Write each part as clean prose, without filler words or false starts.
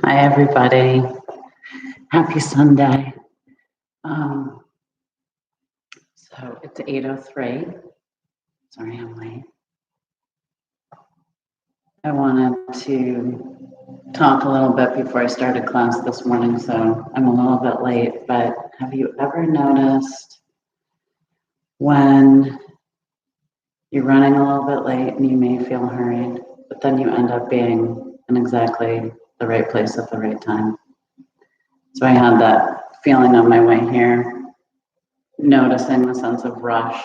Hi, everybody. Happy Sunday. So it's 8:03. Sorry, I'm late. I wanted to talk a little bit before I started class this morning, so I'm a little bit late. But have you ever noticed when you're running a little bit late and you may feel hurried, but then you end up being in exactly the right place at the right time? So I had that feeling on my way here, noticing the sense of rush,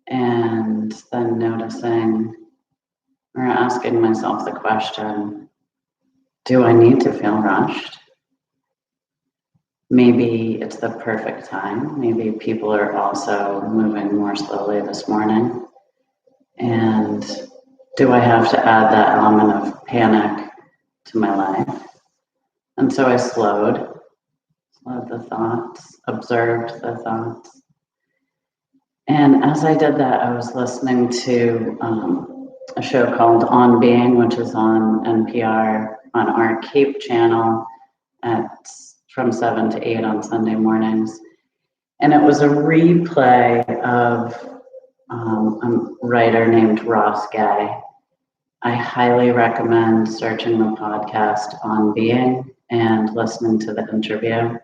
and then noticing or asking myself the question, do I need to feel rushed? Maybe it's the perfect time. Maybe people are also moving more slowly this morning. And do I have to add that element of panic to my life? And so I slowed the thoughts, observed the thoughts. And as I did that, I was listening to a show called On Being, which is on NPR on our Cape channel from 7 to 8 on Sunday mornings. And it was a replay of a writer named Ross Gay. I highly recommend searching the podcast On Being and listening to the interview.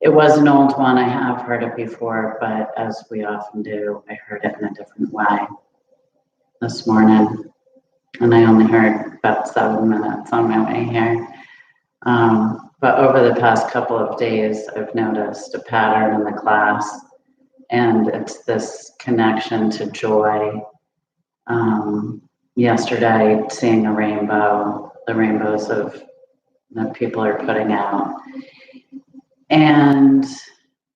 It was an old one. I have heard it before, but as we often do, I heard it in a different way this morning. And I only heard about 7 minutes on my way here. But over the past couple of days, I've noticed a pattern in the class, and it's this connection to joy. Yesterday, seeing a rainbow, the rainbows that people are putting out. And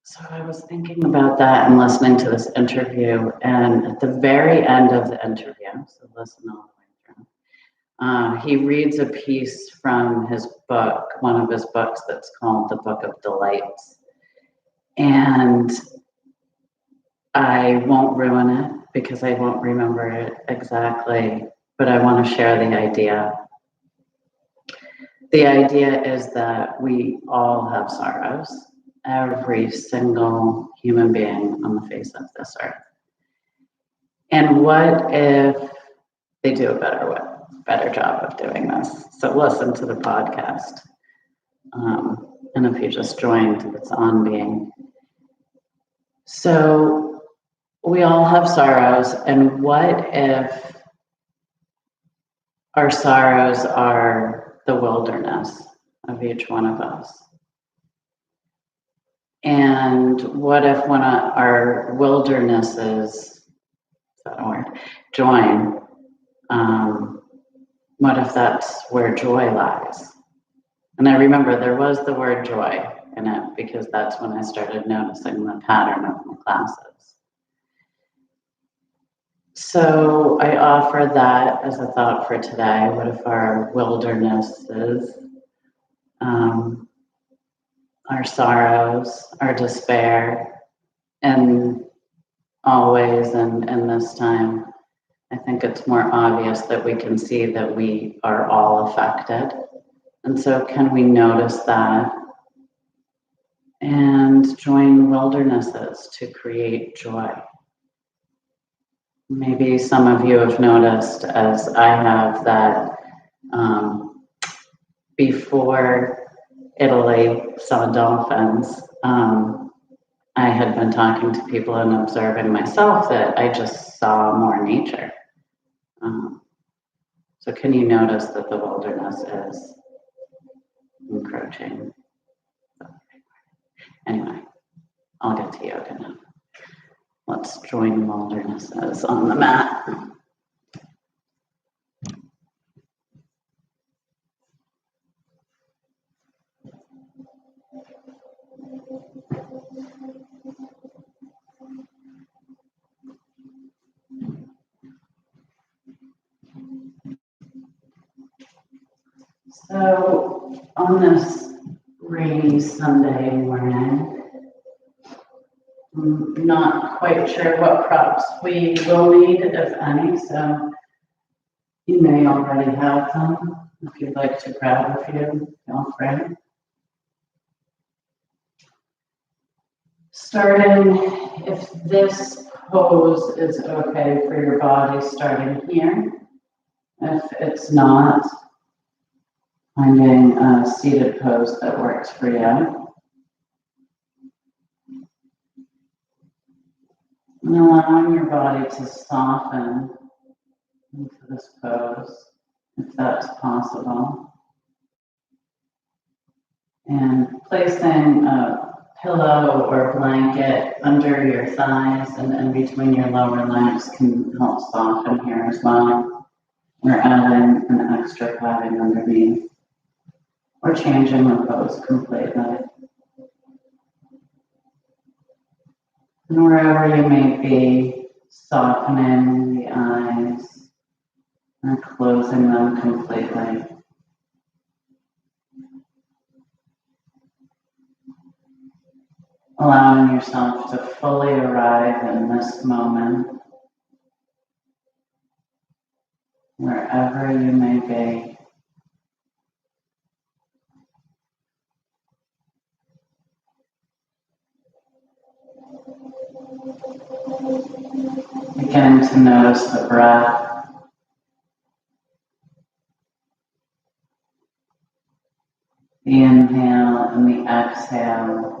so I was thinking about that and listening to this interview. And at the very end of the interview, so listen all the way through, he reads a piece from his book, one of his books that's called The Book of Delights. And I won't ruin it because I won't remember it exactly, but I want to share the idea. The idea is that we all have sorrows, every single human being on the face of this earth. And what if they do a better job of doing this? So listen to the podcast. And if you just joined, it's On Being. So we all have sorrows, and what if our sorrows are the wilderness of each one of us? And what if one of our wildernesses, is that a word, join, what if that's where joy lies? And I remember there was the word joy in it because that's when I started noticing the pattern of my classes. So I offer that as a thought for today. What if our wildernesses, our sorrows, our despair, and always and this time, I think it's more obvious that we can see that we are all affected. And so can we notice that and join wildernesses to create joy? Maybe some of you have noticed, as I have, that before Italy saw dolphins, I had been talking to people and observing myself that I just saw more nature. So can you notice that the wilderness is encroaching? Anyway, I'll get to yoga now. Let's join wildernesses on the mat. So on this rainy Sunday morning, I'm not quite sure what props we will need, if any. So You may already have them. If you'd like to grab a few, feel free. Starting, if this pose is okay for your body, starting here. If it's not, finding a seated pose that works for you. And allowing your body to soften into this pose, if that's possible. And placing a pillow or blanket under your thighs and in between your lower legs can help soften here as well. We're adding an extra padding underneath or changing the pose completely. And wherever you may be, softening the eyes or closing them completely. Allowing yourself to fully arrive in this moment, wherever you may be. Beginning to notice the breath. The inhale and the exhale.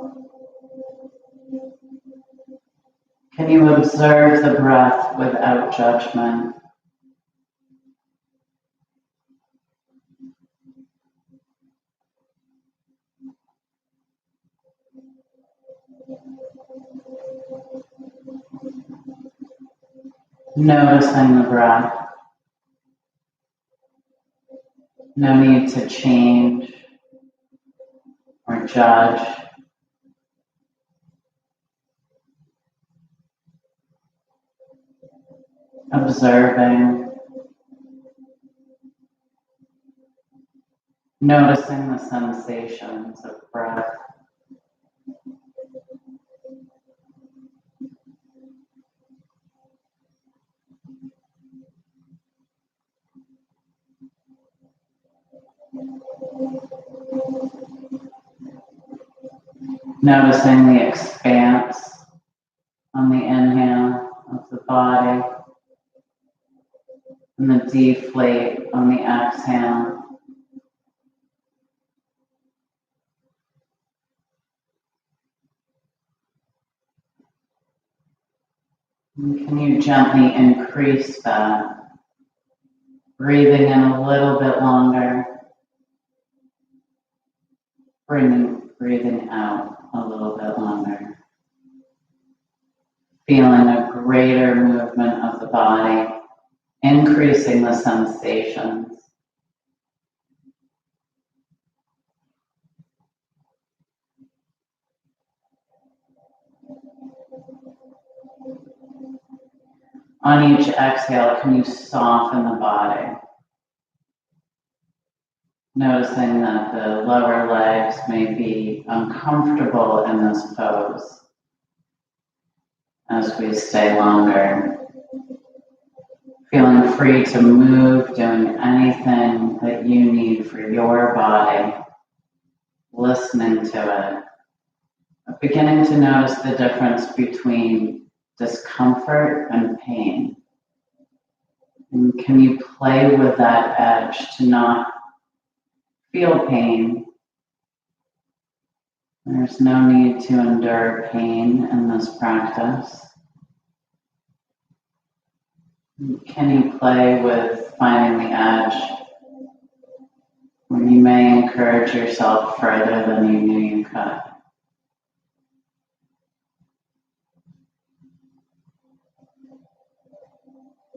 Can you observe the breath without judgment? Noticing the breath. No need to change or judge. Observing. Noticing the sensations of breath. Noticing the expanse on the inhale of the body and the deflate on the exhale. And can you gently increase that? Breathing in a little bit longer, breathing out a little bit longer. Feeling a greater movement of the body, increasing the sensations. On each exhale, can you soften the body? Noticing that the lower legs may be uncomfortable in this pose as we stay longer. Feeling free to move, doing anything that you need for your body, listening to it. But beginning to notice the difference between discomfort and pain. And can you play with that edge to not feel pain? There's no need to endure pain in this practice. Can you play with finding the edge when you may encourage yourself further than you knew you could?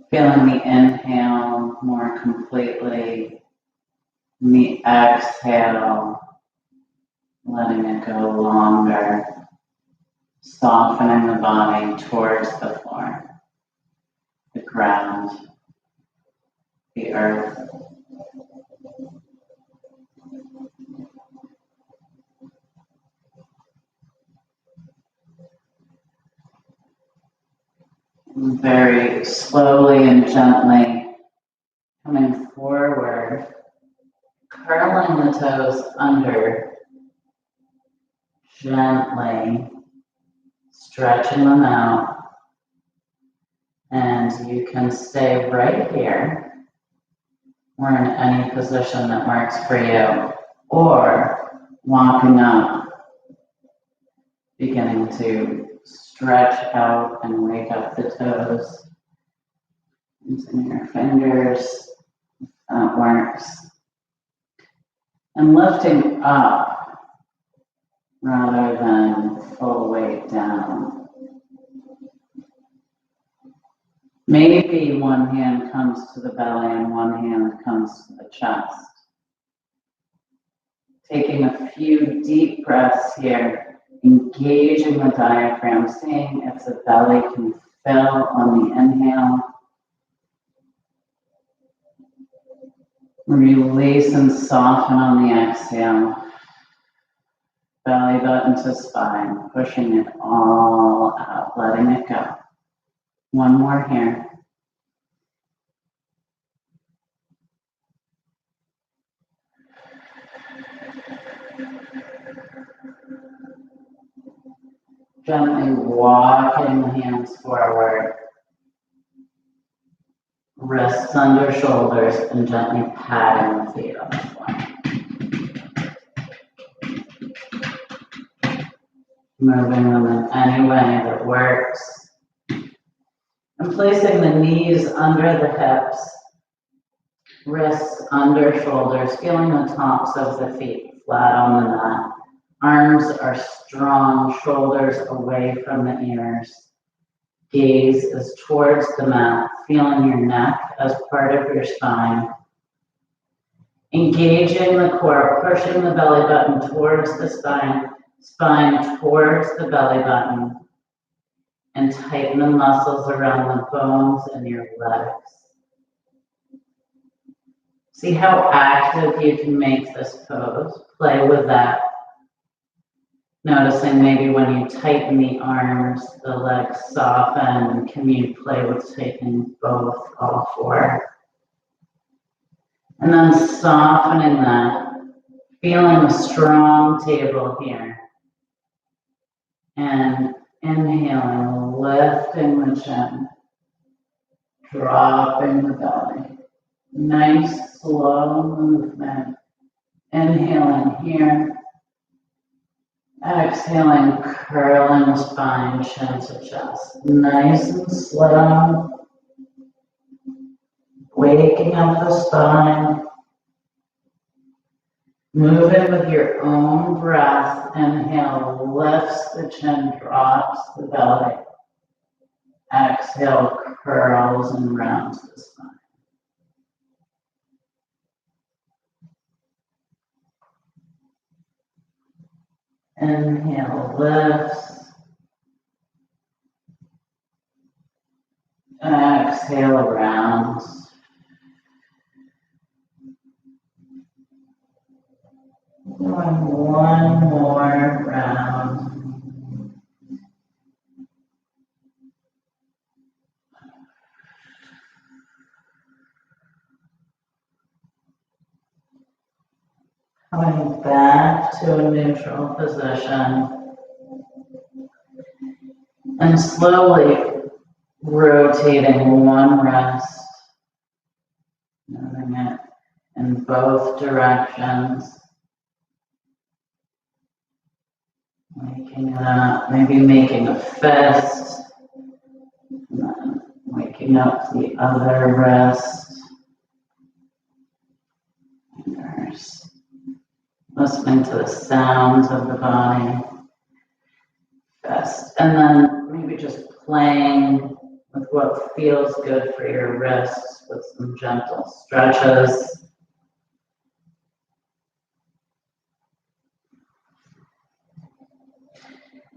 Feeling the inhale more completely, and the exhale, letting it go longer, softening the body towards the floor, the ground, the earth. And very slowly and gently Coming forward, curling the toes under, gently stretching them out. And you can stay right here or in any position that works for you, or walking up, beginning to stretch out and wake up the toes using your fingers. That works. And lifting up rather than full weight down. Maybe one hand comes to the belly and one hand comes to the chest. Taking a few deep breaths here, engaging the diaphragm, seeing if the belly can fill on the inhale. Release and soften on the exhale. Belly button to spine, pushing it all out, letting it go. One more here. Gently walking the hands forward. Wrists under shoulders and gently patting the feet on the floor. Moving them in any way that works. And placing the knees under the hips, wrists under shoulders, feeling the tops of the feet flat on the mat. Arms are strong, shoulders away from the ears. Gaze is towards the mat, feeling your neck as part of your spine. Engaging the core, pushing the belly button towards the spine, spine towards the belly button, and tighten the muscles around the bones in your legs. See how active you can make this pose. Play with that. Noticing maybe when you tighten the arms, the legs soften. Can you play with tightening both, all four? And then softening that, feeling a strong table here. And inhaling, lifting the chin, dropping the belly. Nice, slow movement. Inhaling here. Exhaling, curling the spine, chin to chest. Nice and slow. Waking up the spine. Moving with your own breath. Inhale, lifts the chin, drops the belly. Exhale, curls and rounds the spine. Inhale, lifts. Exhale, rounds. Doing one more round. Coming back to a neutral position. And slowly rotating one wrist. Moving it in both directions. Waking it up, maybe making a fist. And then waking up the other wrist. Fingers. Listening to the sounds of the body. Fist. And then maybe just playing with what feels good for your wrists with some gentle stretches.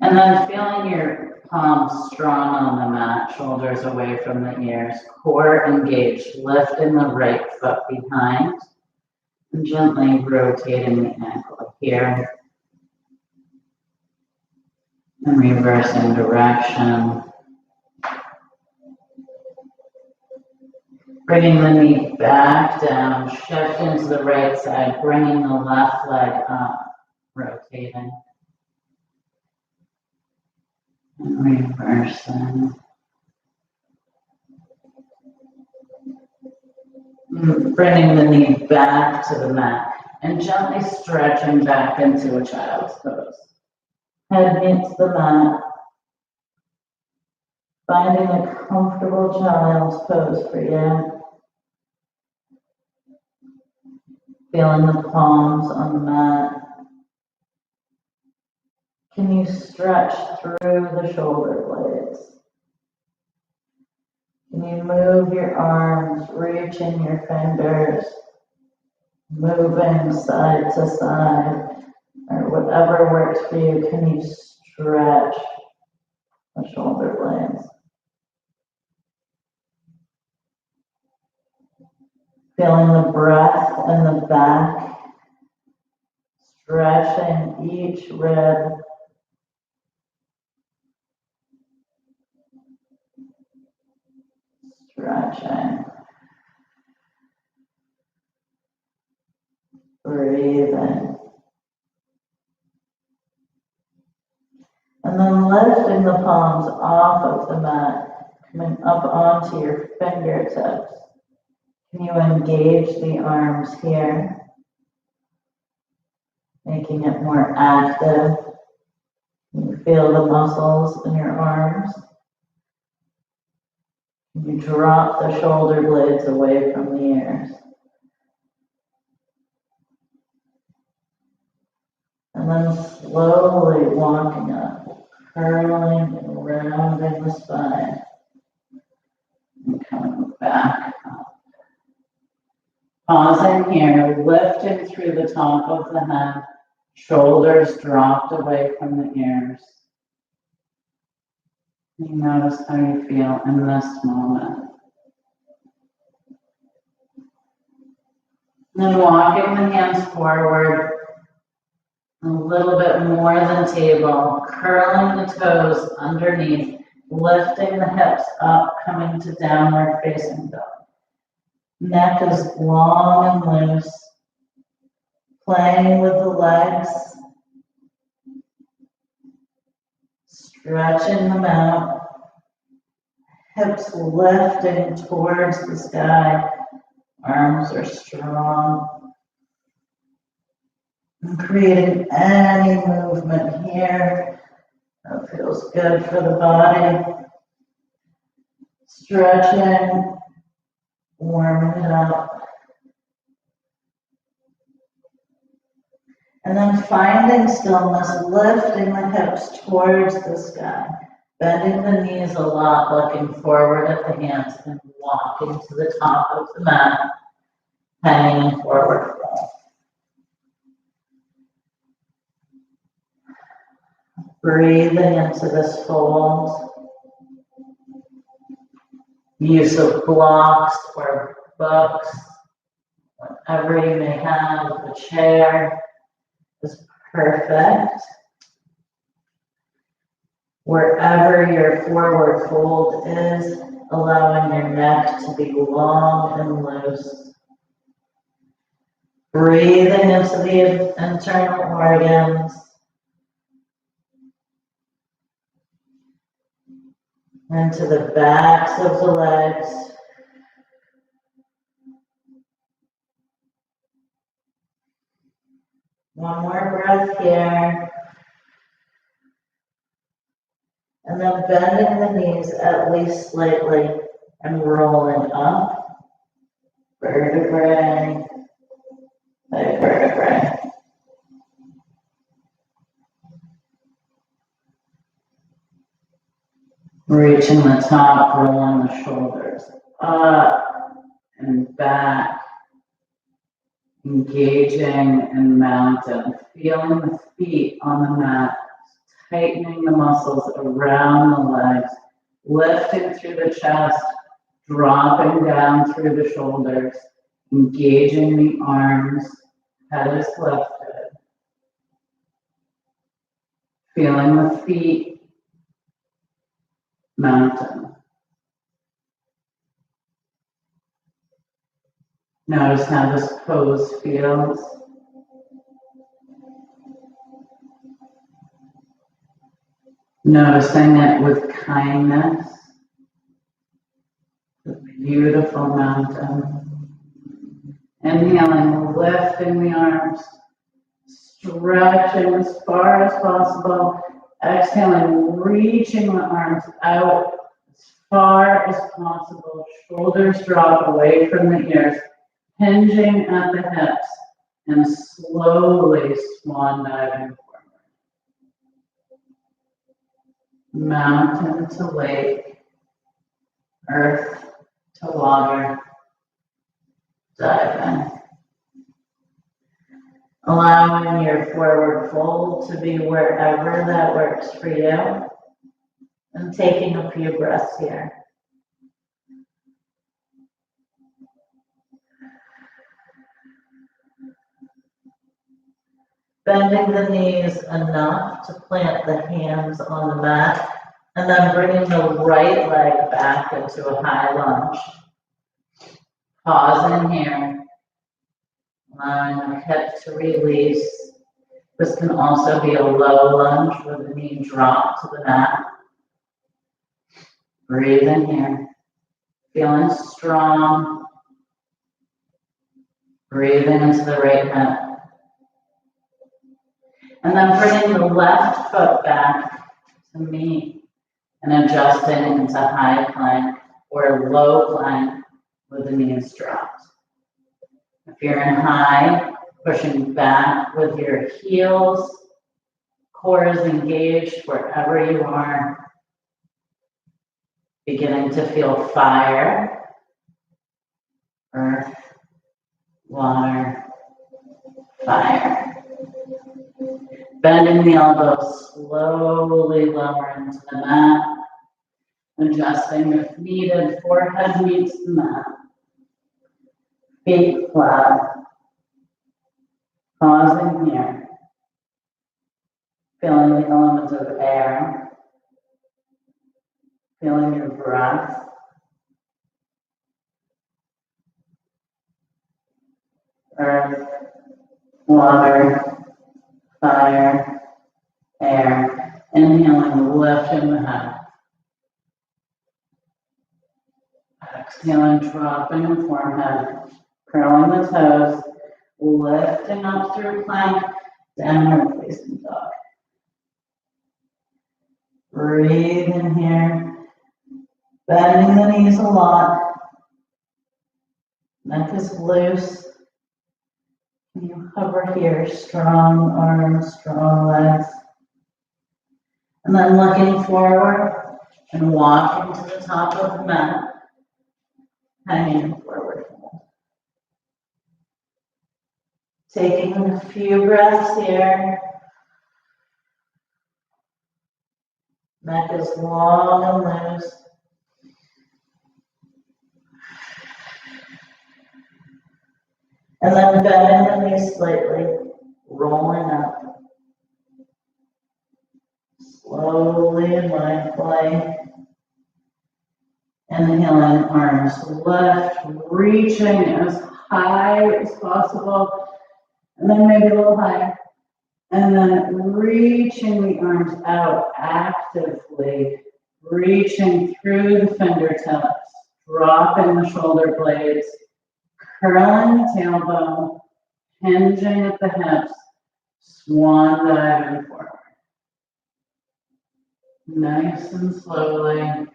And then feeling your palms strong on the mat, shoulders away from the ears, core engaged, lifting the right foot behind, and gently rotating the ankle here. And reversing direction. Bringing the knee back down, shift into the right side, bringing the left leg up, rotating. And reversing. Bringing the knee back to the mat and gently stretching back into a child's pose. Head meets the mat. Finding a comfortable child's pose for you. Feeling the palms on the mat. Can you stretch through the shoulder blades? Can you move your arms, reaching your fingers, moving side to side, or whatever works for you? Can you stretch the shoulder blades? Feeling the breath in the back, stretching each rib. Stretching. Breathing. And then lifting the palms off of the mat, coming up onto your fingertips. Can you engage the arms here, making it more active? Can you feel the muscles in your arms? Can you drop the shoulder blades away from the ears? And then slowly walking up, curling and rounding the spine, and coming back up. Pausing here, lifting through the top of the head, shoulders dropped away from the ears. You notice how you feel in this moment. Then walking the hands forward, a little bit more than table, curling the toes underneath, lifting the hips up, coming to downward facing dog. Neck is long and loose, playing with the legs, stretching them out, hips lifting towards the sky, arms are strong. And creating any movement here that feels good for the body. Stretching, warming it up. And then finding stillness, lifting the hips towards the sky, bending the knees a lot, looking forward at the hands, and walking to the top of the mat, hanging forward fold. Breathing into this fold. Use of blocks or books, whatever you may have, the chair is perfect. Wherever your forward fold is, allowing your neck to be long and loose. Breathing into the internal organs. Into the backs of the legs. One more breath here. And then bending the knees at least slightly and rolling up. Vertebrae by vertebrae. Reaching the top, rolling the shoulders up and back. Engaging in mountain. Feeling the feet on the mat. Tightening the muscles around the legs. Lifting through the chest. Dropping down through the shoulders. Engaging the arms. Head is lifted. Feeling the feet. Mountain. Notice how this pose feels. Noticing it with kindness. The beautiful mountain. Inhaling, lifting the arms, stretching as far as possible. Exhaling, reaching the arms out as far as possible. Shoulders drop away from the ears, hinging at the hips, and slowly swan diving forward. Mountain to lake, earth to water, dive in. Allowing your forward fold to be wherever that works for you. And taking a few breaths here. Bending the knees enough to plant the hands on the mat, and then bringing the right leg back into a high lunge. Pausing here. Allowing the hip to release. This can also be a low lunge with the knee dropped to the mat. Breathe in here. Feeling strong. Breathing into the right hip. And then bringing the left foot back to meet and adjusting into high plank or low plank with the knees dropped. If you're in high, pushing back with your heels, core is engaged wherever you are. Beginning to feel fire, earth, water, fire. Bending the elbows, slowly lower into the mat. Adjusting if needed, forehead meets the mat. Feet flat. Pausing here. Feeling the element of air. Feeling your breath. Earth, water, fire, air. Inhaling, lifting the head. Exhaling, dropping the forehead. Curling the toes. Lifting up through plank. Downward facing dog. Breathe in here. Bending the knees a lot. Neck is loose. You hover here, strong arms, strong legs. And then looking forward and walking to the top of the mat, hanging forward fold. Taking a few breaths here. Neck is long and loose. And then bending the knees slightly, rolling up. Slowly and mindfully. Inhaling, arms left, reaching as high as possible. And then maybe a little higher. And then reaching the arms out actively. Reaching through the fingertips. Dropping the shoulder blades. Curling the tailbone, hinging at the hips, swan diving forward. Nice and slowly.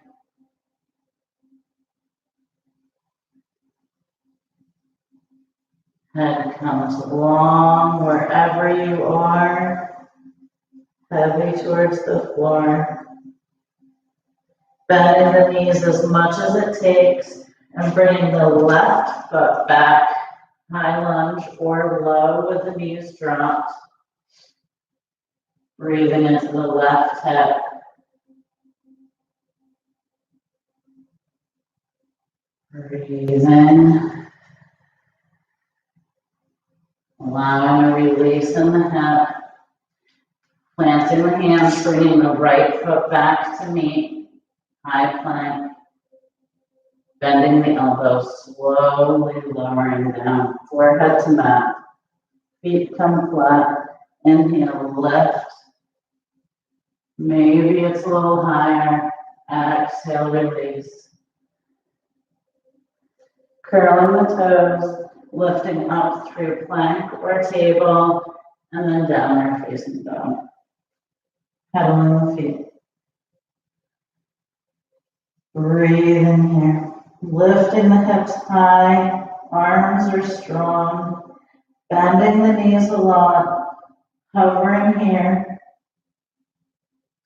Head comes long wherever you are, heavy towards the floor. Bending the knees as much as it takes. And bringing the left foot back, high lunge or low with the knees dropped. Breathing into the left hip. Breathing. Allowing a release in the hip. Planting the hands, bringing the right foot back to meet. High plank. Bending the elbows, slowly lowering down, forehead to mat, feet come flat, inhale, lift. Maybe it's a little higher, exhale, release. Curling the toes, lifting up through plank or table, and then downward facing dog. Pedaling the feet. Breathe in here. Lifting the hips high, arms are strong, bending the knees a lot, hovering here,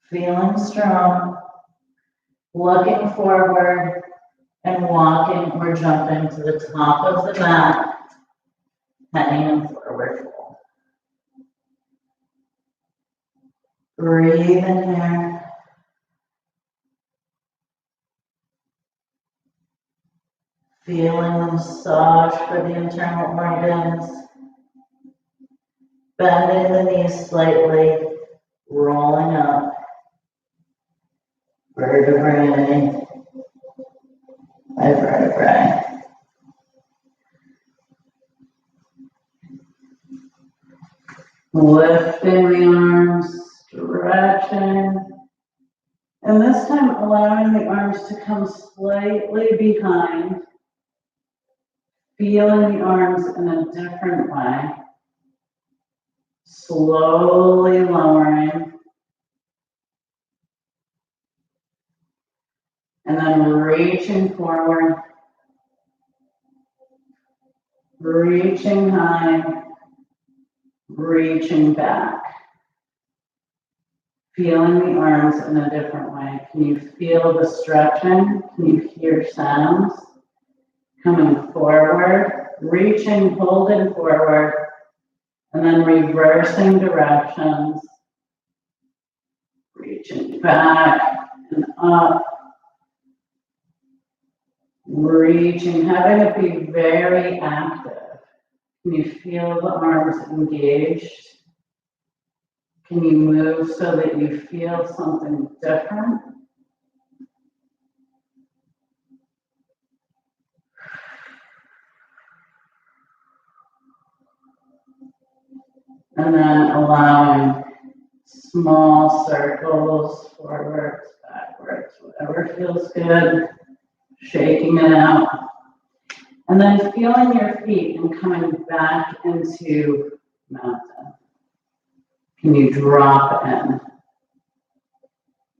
feeling strong, looking forward and walking or jumping to the top of the mat, heading in forward fold. Breathe in here. Feeling the massage for the internal organs. Bending the knees slightly, rolling up. Vertebrae by vertebrae. Lifting the arms, stretching. And this time allowing the arms to come slightly behind. Feeling the arms in a different way. Slowly lowering. And then reaching forward. Reaching high. Reaching back. Feeling the arms in a different way. Can you feel the stretching? Can you hear sounds? Coming forward, reaching, holding forward, and then reversing directions. Reaching back and up. Reaching, having it be very active. Can you feel the arms engaged? Can you move so that you feel something different? And then allowing small circles, forwards, backwards, whatever feels good. Shaking it out. And then feeling your feet and coming back into mountain. Can you drop in?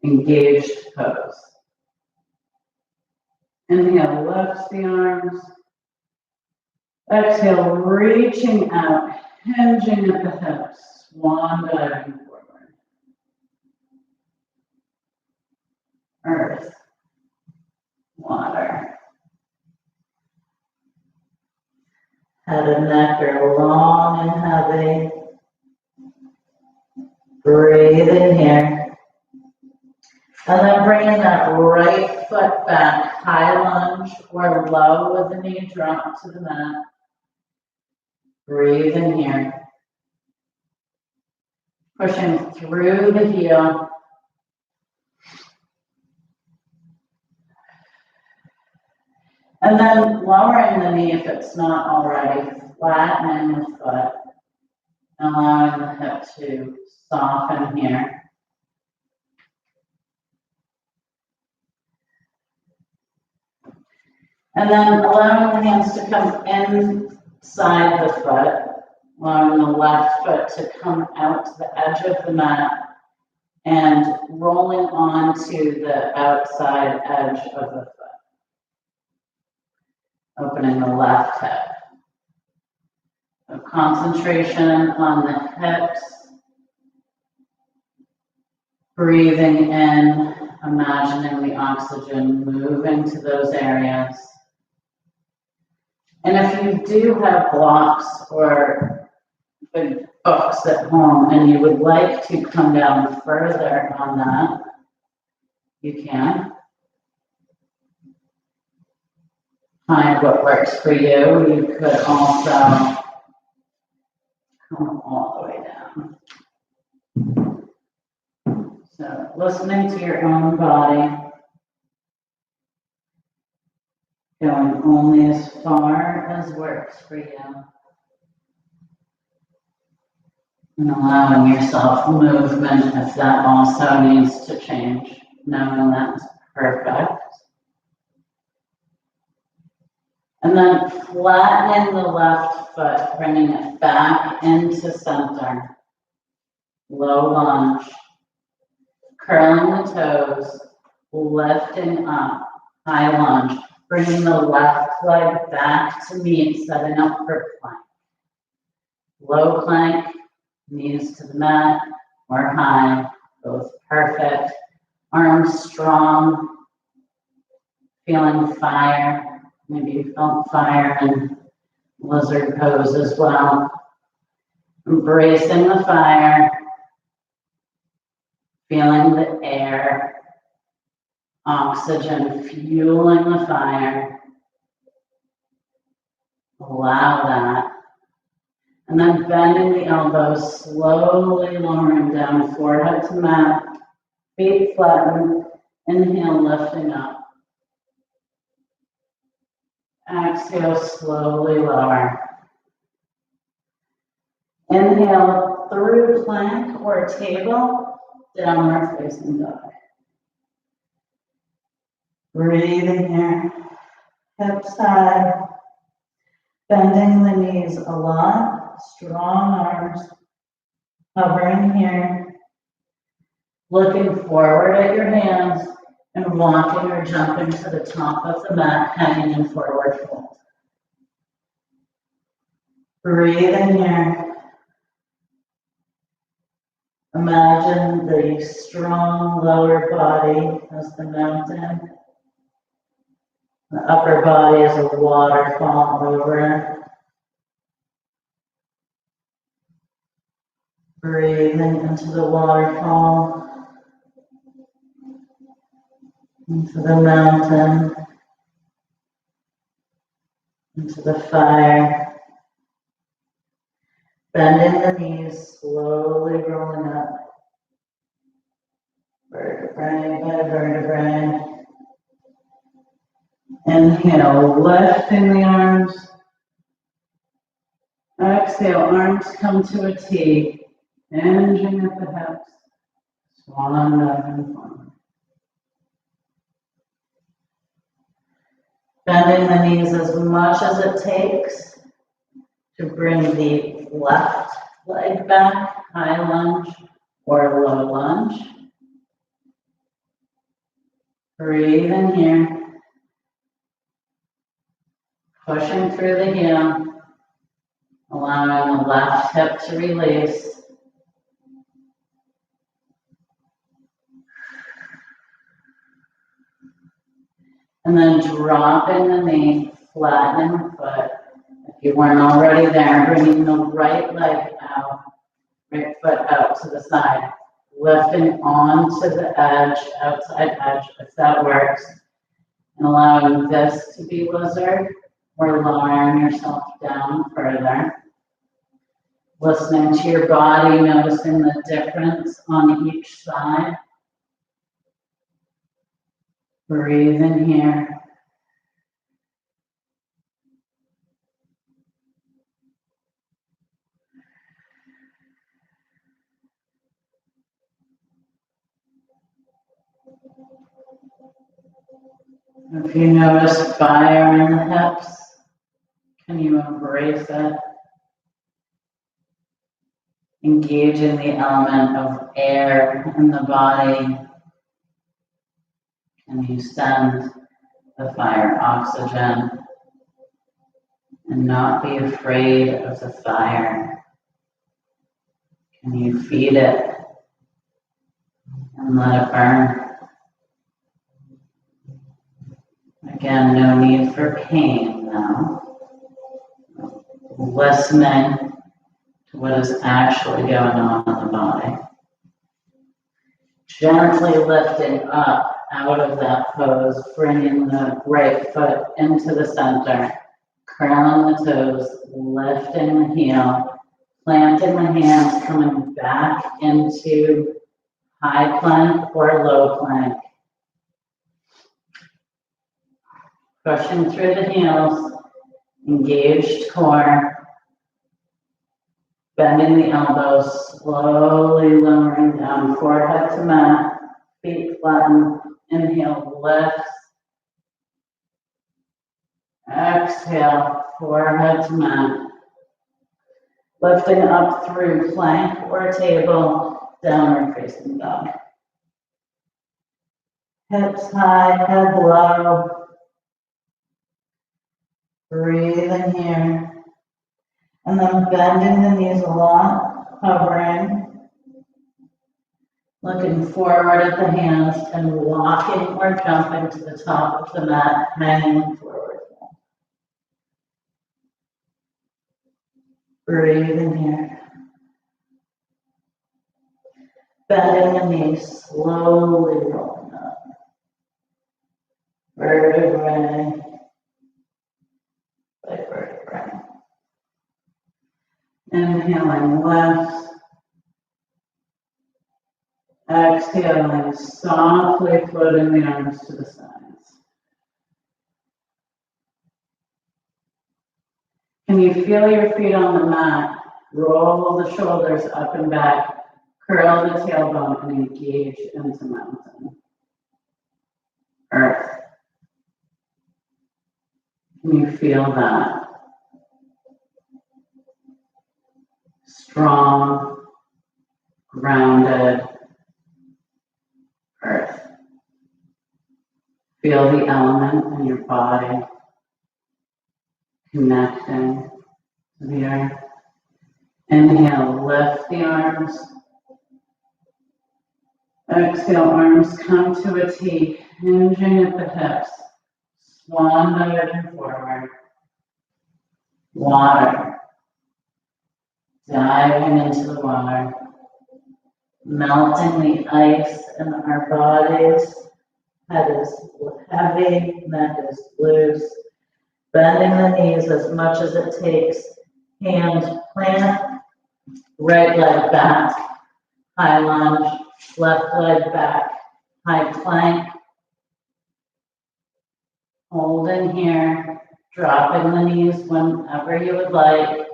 Engaged pose. Inhale, lift the arms. Exhale, reaching out, hinging at the hips, swan diving forward. Earth, water. Head and neck are long and heavy. Breathe in here. And then bringing that right foot back, high lunge or low with the knee drop to the mat. Breathe in here. Pushing through the heel. And then lowering the knee if it's not already, flattening the foot, allowing the hip to soften here. And then allowing the hands to come inside the foot, allowing the left foot to come out to the edge of the mat and rolling onto the outside edge of the foot. Opening the left hip. So concentration on the hips. Breathing in, imagining the oxygen moving to those areas. And if you do have blocks or big books at home and you would like to come down further on that, you can. Find what works for you. You could also come all the way down. So listening to your own body. Going only as far as works for you. And allowing yourself movement if that also needs to change, knowing that's perfect. And then flattening the left foot, bringing it back into center. Low lunge. Curling the toes, lifting up, high lunge. Bringing the left leg back to meet, setting up for plank. Low plank, knees to the mat, or high, both perfect. Arms strong, feeling fire. Maybe you felt fire in lizard pose as well. Embracing the fire, feeling the air, oxygen fueling the fire. Allow that. And then bending the elbows, slowly lowering down, forehead to mat, feet flatten, inhale, lifting up. Exhale, slowly lower. Inhale through plank or table, downward facing dog. Breathing here, hips high, bending the knees a lot, strong arms, hovering here, looking forward at your hands and walking or jumping to the top of the mat, hanging in forward fold. Breathing here. Imagine the strong lower body as the mountain. The upper body is a waterfall over. Breathing into the waterfall, into the mountain, into the fire. Bending the knees, slowly rolling up, vertebrae by vertebrae. Inhale, lifting the arms. Exhale, arms come to a T, hinging at the hips, swan dive and forward. Bending the knees as much as it takes to bring the left leg back, high lunge or low lunge. Breathe in here. Pushing through the heel, allowing the left hip to release. And then dropping the knee, flattening the foot. If you weren't already there, bringing the right leg out, right foot out to the side, lifting onto the edge, outside edge, if that works, and allowing this to be lizard, or lowering yourself down further. Listening to your body, noticing the difference on each side. Breathe in here. If you notice fire in the hips, can you embrace it? Engage in the element of air in the body. Can you send the fire oxygen and not be afraid of the fire? Can you feed it and let it burn? Again, no need for pain now. Listening to what is actually going on in the body. Gently lifting up out of that pose, bringing the right foot into the center, curling the toes, lifting the heel, planting the hands, coming back into high plank or low plank. Pushing through the heels, engaged core, bending the elbows, slowly lowering down, forehead to mat, feet flatten, inhale, lift. Exhale, forehead to mat. Lifting up through plank or table, downward facing dog. Hips high, head low. Breathing here. And then bending the knees a lot, hovering. Looking forward at the hands and walking or jumping to the top of the mat, hanging forward. Breathing here. Bending the knees, slowly rolling up. Vertebrae by vertebrae. Inhaling left. Exhaling, softly floating the arms to the sides. Can you feel your feet on the mat? Roll the shoulders up and back. Curl the tailbone and engage into mountain. Earth. Can you feel that? Strong, grounded earth. Feel the element in your body connecting to the earth. Inhale, lift the arms. Exhale, arms come to a T, hinging at the hips. Swan diving forward. Water. Diving into the water. Melting the ice in our bodies. Head is heavy, neck is loose. Bending the knees as much as it takes. Hand plant, right leg back. High lunge, left leg back. High plank. Holding here, dropping the knees whenever you would like.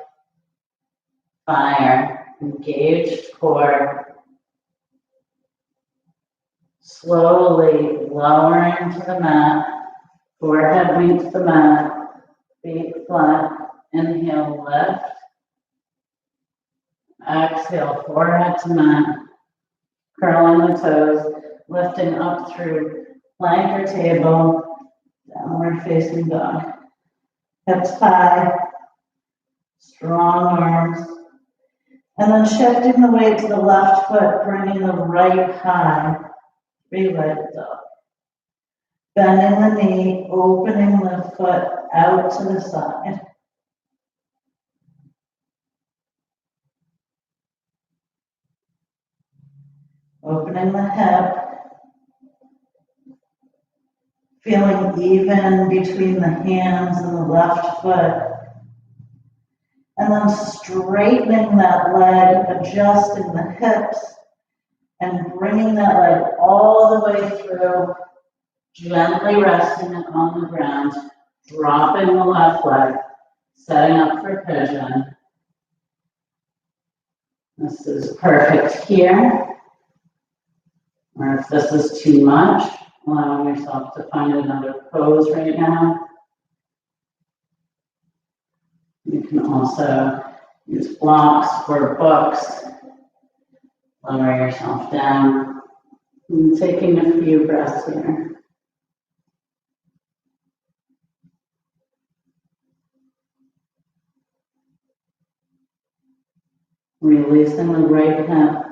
Fire, engaged core. Slowly lowering to the mat, forehead meets the mat, feet flat. Inhale, lift. Exhale, forehead to mat, curling the toes, lifting up through plank or table, downward facing dog. Hips high, strong arms. And then shifting the weight to the left foot, bringing the right high, three-legged dog. Bending the knee, opening the foot out to the side. Opening the hip. Feeling even between the hands and the left foot. And then straightening that leg, adjusting the hips, and bringing that leg all the way through, gently resting it on the ground, dropping the left leg, setting up for pigeon. This is perfect here. Or if this is too much, allowing yourself to find another pose right now. You can also use blocks or books. Lower yourself down. And taking a few breaths here. Releasing the right hip.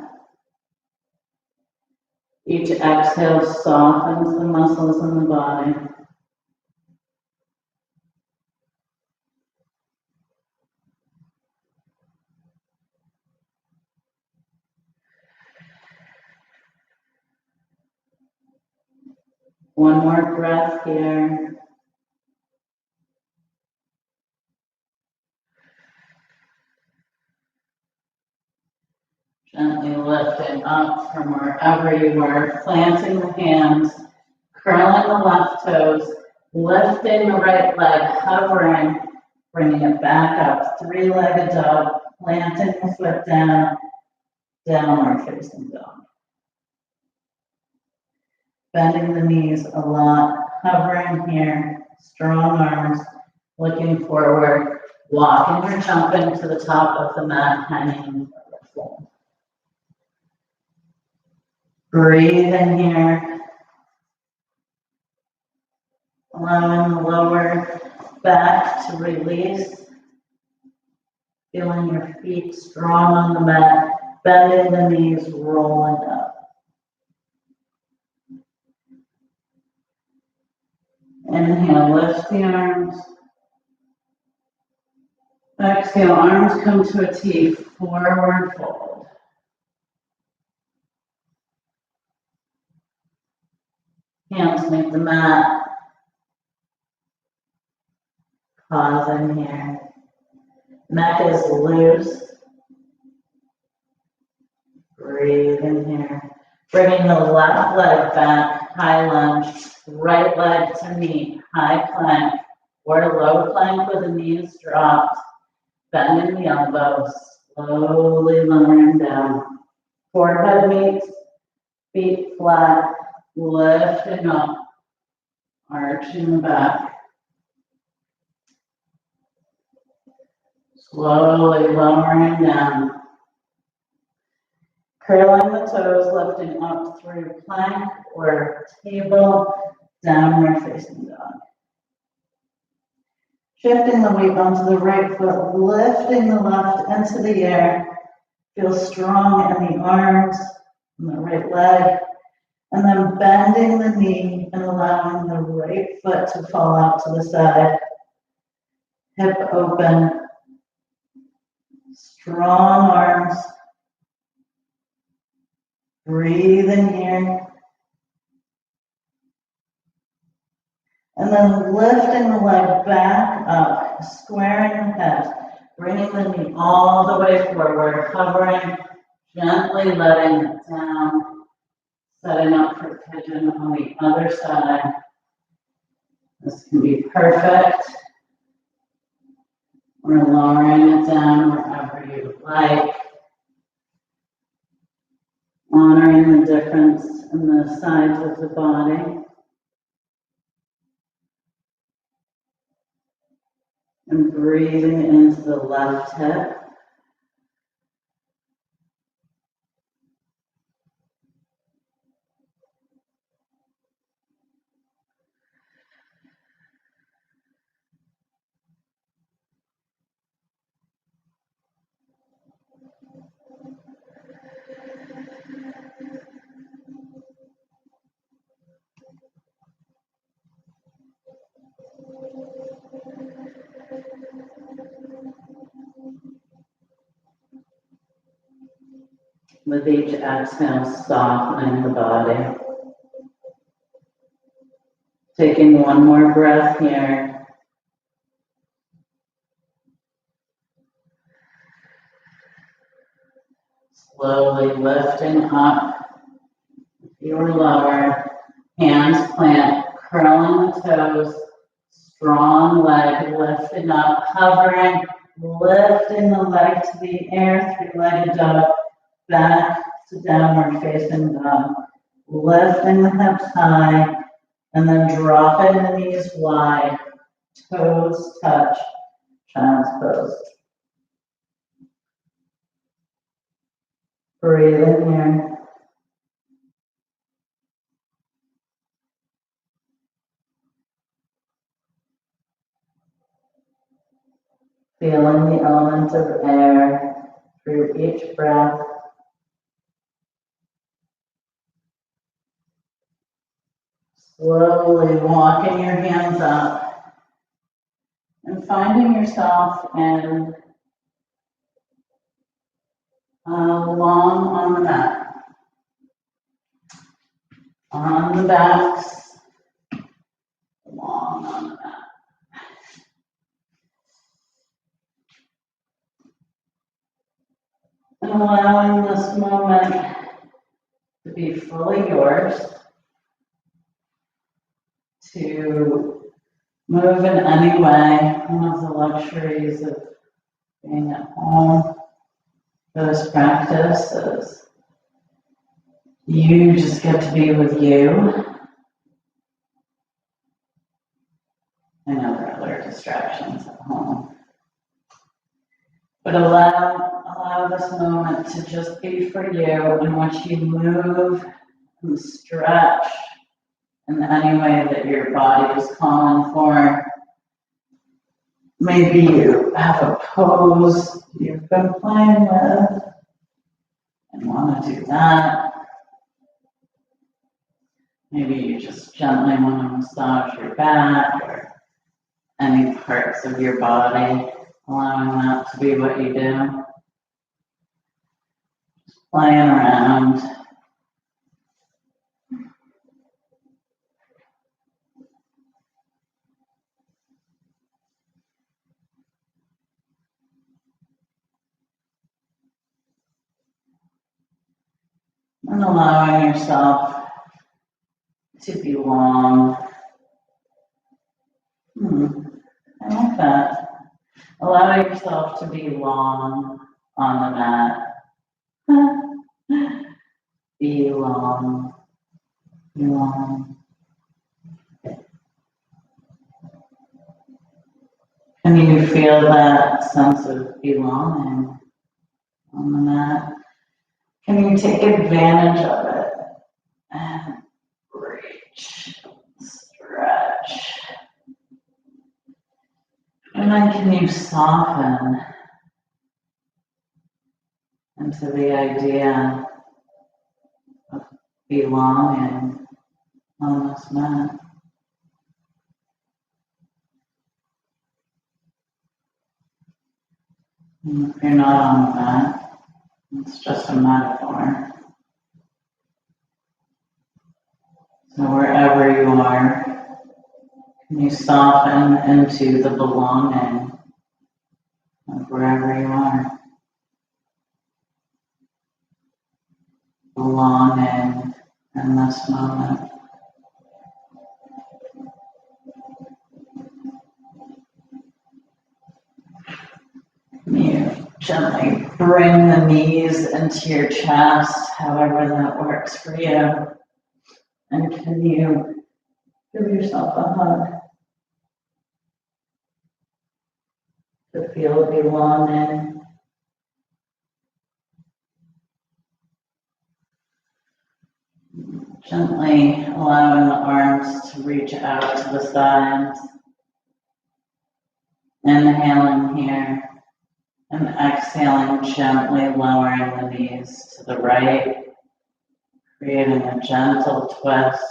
Each exhale softens the muscles in the body. One more breath here. Gently lifting up from wherever you were, planting the hands, curling the left toes, Lifting the right leg, hovering, bringing it back up, three-legged dog, planting the foot down, downward facing dog. Bending the knees a lot, hovering here, strong arms, looking forward, walking or jumping to the top of the mat, hanging forward. Breathe in here, allowing the lower back to release, feeling your feet strong on the mat, bending the knees, rolling up. Inhale, lift the arms. Exhale, arms come to a T, forward fold. Hands make the mat. Pause in here. Neck is loose. Breathe in here. Bringing the left leg back, high lunge. Right leg to meet, high plank or low plank with the knees dropped. Bending the elbows, slowly lowering down. Forehead meets, feet flat, lifting up, arching the back. Slowly lowering down. Curling the toes, lifting up through plank or table, downward facing dog. Shifting the weight onto the right foot, lifting the left into the air. Feel strong in the arms and the right leg. And then bending the knee and allowing the right foot to fall out to the side. Hip open. Strong arms. Breathe in here. And then lifting the leg back up, squaring the head, bringing the knee all the way forward, hovering, gently letting it down, setting up for pigeon on the other side. This can be perfect. We're lowering it down wherever you like. Honoring the difference in the sides of the body. And breathing into the left hip. With each exhale, softening the body. Taking one more breath here. Slowly lifting up. If you were lower, hands plant, curling the toes, strong leg lifting up, hovering, lifting the leg to the air, three-legged dog. Back to downward facing dog. Lifting the hips high and then dropping the knees wide. Toes touch. Child's pose. Breathe in here. Feeling the element of air through each breath. Slowly walking your hands up and finding yourself in long on the mat. On the backs, long on the mat. And allowing this moment to be fully yours, to move in any way. One of the luxuries of being at home for this practice is you just get to be with you. I know there are other distractions at home. But allow this moment to just be for you in which you move and stretch in any way that your body is calling for. Maybe you have a pose you've been playing with and want to do that. Maybe you just gently want to massage your back or any parts of your body, allowing that to be what you do. Just playing around. And allowing yourself to belong. I like that. Allow yourself to belong on the mat. Belong. Belong. Can you feel that sense of belonging on the mat? Can you take advantage of it and reach, stretch? And then can you soften into the idea of belonging on this mat? And if you're not on the mat, it's just a metaphor. So wherever you are, can you soften into the belonging of wherever you are? Belonging in this moment. You gently bring the knees into your chest, however that works for you. And can you give yourself a hug to feel belonging? Gently allowing the arms to reach out to the sides. Inhaling here and exhaling, gently lowering the knees to the right, creating a gentle twist,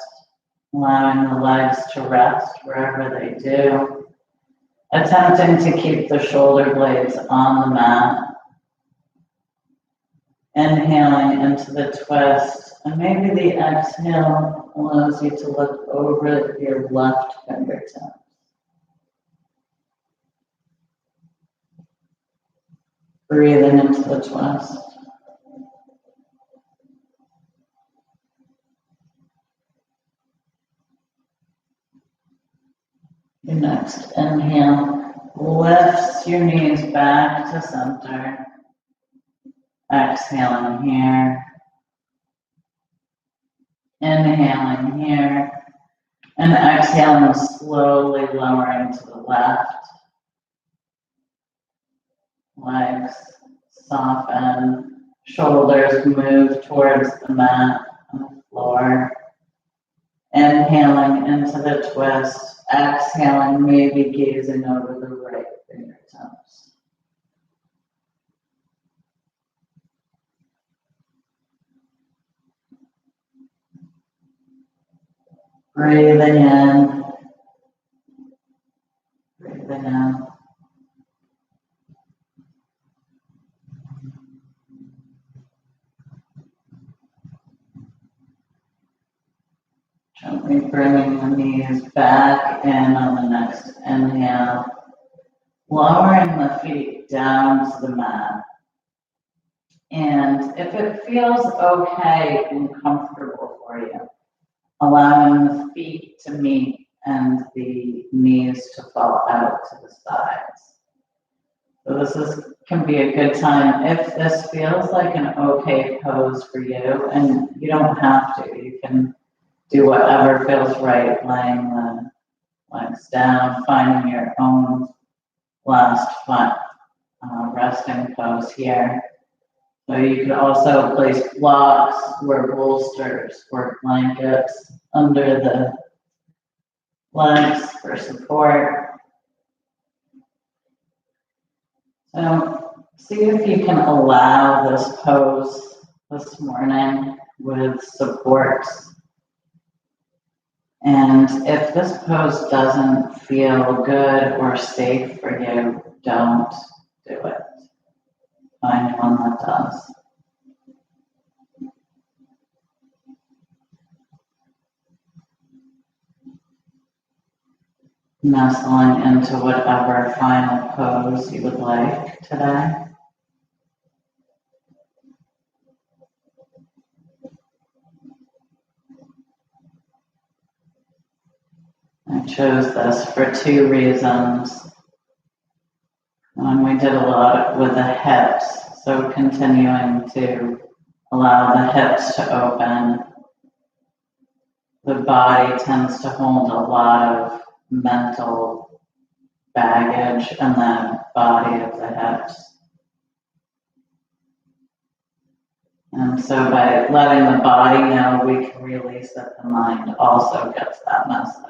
allowing the legs to rest wherever they do, attempting to keep the shoulder blades on the mat. Inhaling into the twist, and maybe the exhale allows you to look over your left fingertips. Breathing into the twist. Your next inhale lifts your knees back to center. Exhaling here. Inhaling here. And exhaling, slowly lowering to the left. Legs soften. Shoulders move towards the mat on the floor. Inhaling into the twist. Exhaling, maybe gazing over the right fingertips. Breathing in. Breathing out. Gently bringing the knees back in on the next inhale. Lowering the feet down to the mat. And if it feels okay and comfortable for you, allowing the feet to meet and the knees to fall out to the sides. So can be a good time if this feels like an okay pose for you, and you don't have to. You can do whatever feels right, laying the legs down, finding your own last resting pose here. So you could also place blocks or bolsters or blankets under the legs for support. So see if you can allow this pose this morning with supports. And if this pose doesn't feel good or safe for you, don't do it. Find one that does. Nestling into whatever final pose you would like today. I chose this for two reasons. One, we did a lot with the hips, so continuing to allow the hips to open. The body tends to hold a lot of mental baggage in the body of the hips. And so by letting the body know we can release it, the mind also gets that message.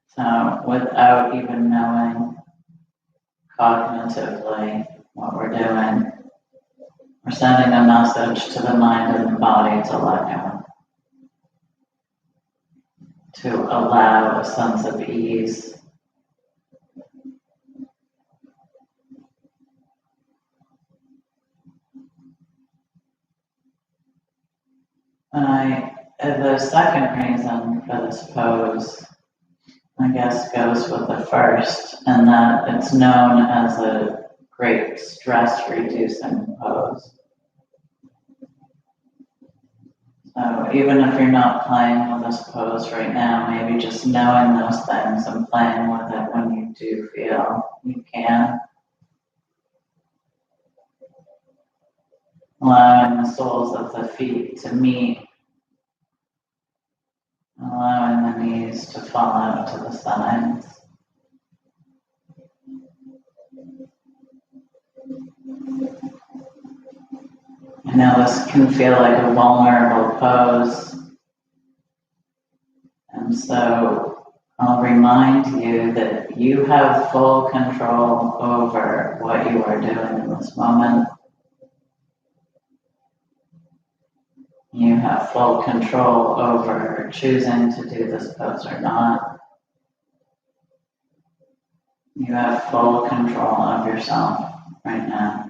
So without even knowing cognitively what we're doing, we're sending a message to the mind and the body to let go, to allow a sense of ease. The second reason for this pose, I guess, goes with the first, and that it's known as a great stress-reducing pose. So even if you're not playing with this pose right now, maybe just knowing those things and playing with it when you do feel you can. Allowing the soles of the feet to meet. Allowing the knees to fall out to the sides. I know this can feel like a vulnerable pose. And so I'll remind you that you have full control over what you are doing in this moment. You have full control over choosing to do this pose or not. You have full control of yourself right now.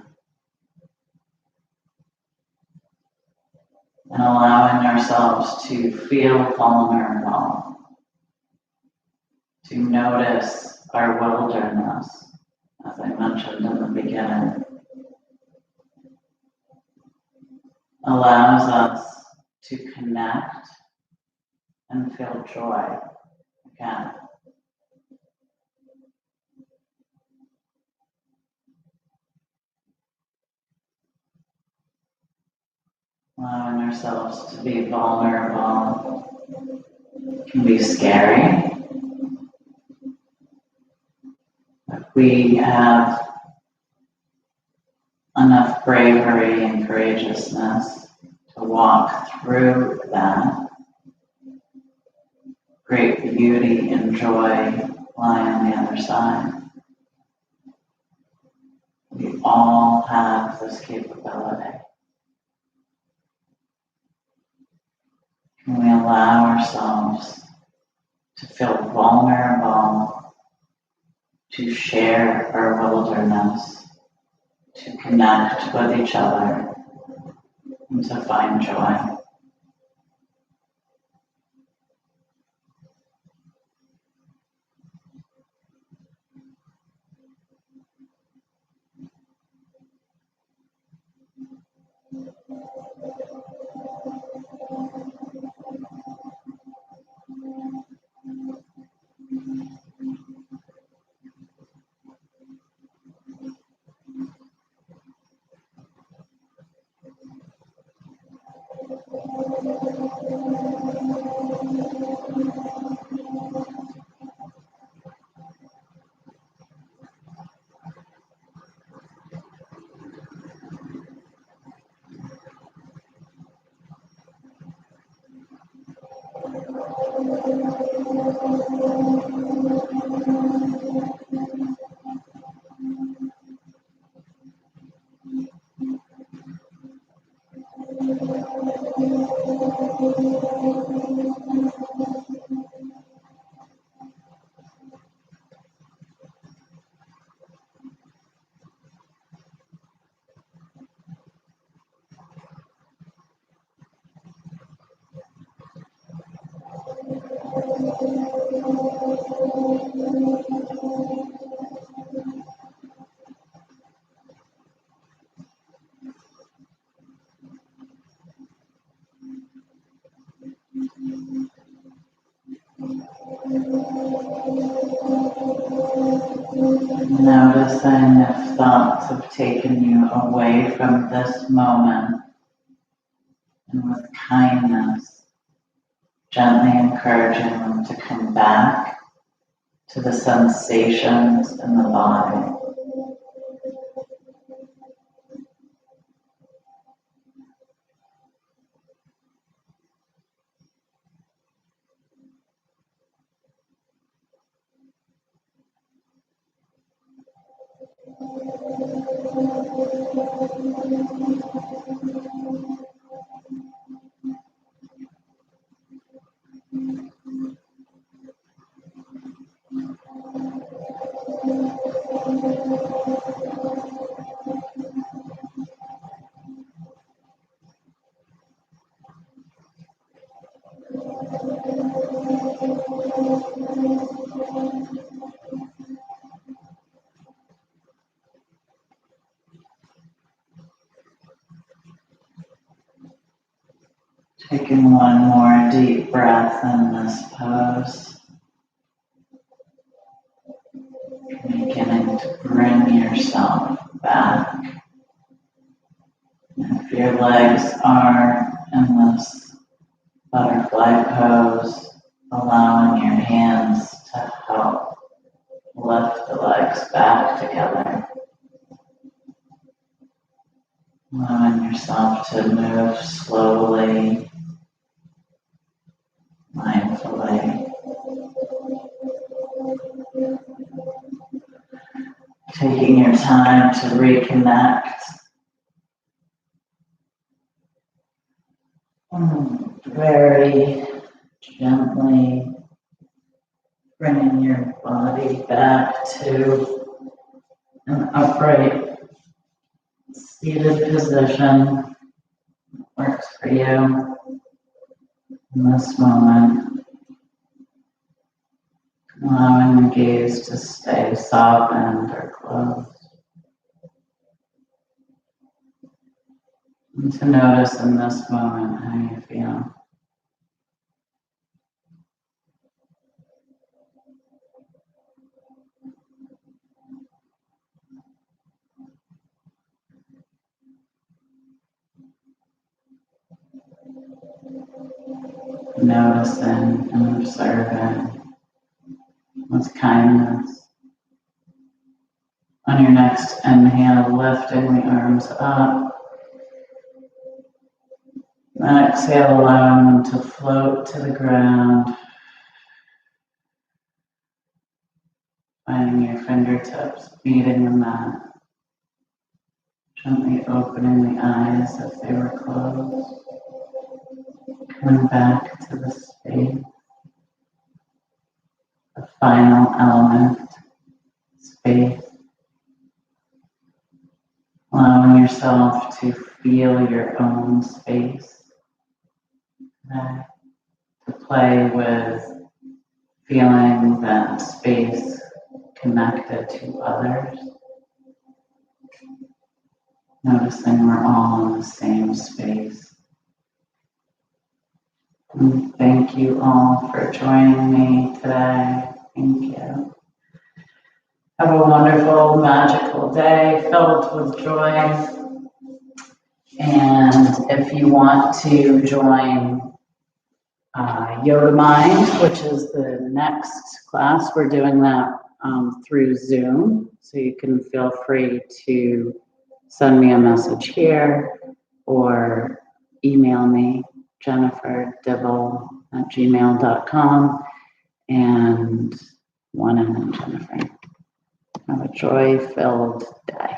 And allowing ourselves to feel vulnerable, to notice our wilderness, as I mentioned in the beginning, allows us to connect and feel joy again. Allowing ourselves to be vulnerable can be scary. But we have enough bravery and courageousness to walk through that. Great beauty and joy lie on the other side. We all have this capability. Can we allow ourselves to feel vulnerable, to share our wilderness, to connect with each other, and to find joy? Noticing if thoughts have taken you away from this moment, and with kindness, gently encouraging them to come back to the sensations in the body. Taking one more deep breath in this pose, beginning to bring yourself back. If your legs are in this butterfly pose, allowing your hands to help lift the legs back together. Allowing yourself to move slowly, mindfully. Taking your time to reconnect. Very gently bringing your body back to an upright, seated position. Works for you in this moment. Allowing the gaze to stay softened or closed. And to notice in this moment how you feel. Noticing and observing with kindness. On your next inhale, lifting the arms up. And exhale, allowing them to float to the ground. Finding your fingertips meeting the mat. Gently opening the eyes if they were closed. Coming back to the space. The final element, space. Allowing yourself to feel your own space. To play with feeling that space connected to others. Noticing we're all in the same space. And thank you all for joining me today. Thank you. Have a wonderfur, magical day filled with joy. And if you want to join Yoga Mind, which is the next class, we're doing that through Zoom. So you can feel free to send me a message here or email me, jenniferdibble@gmail.com, and one and Jennifer. Have a joy-filled day.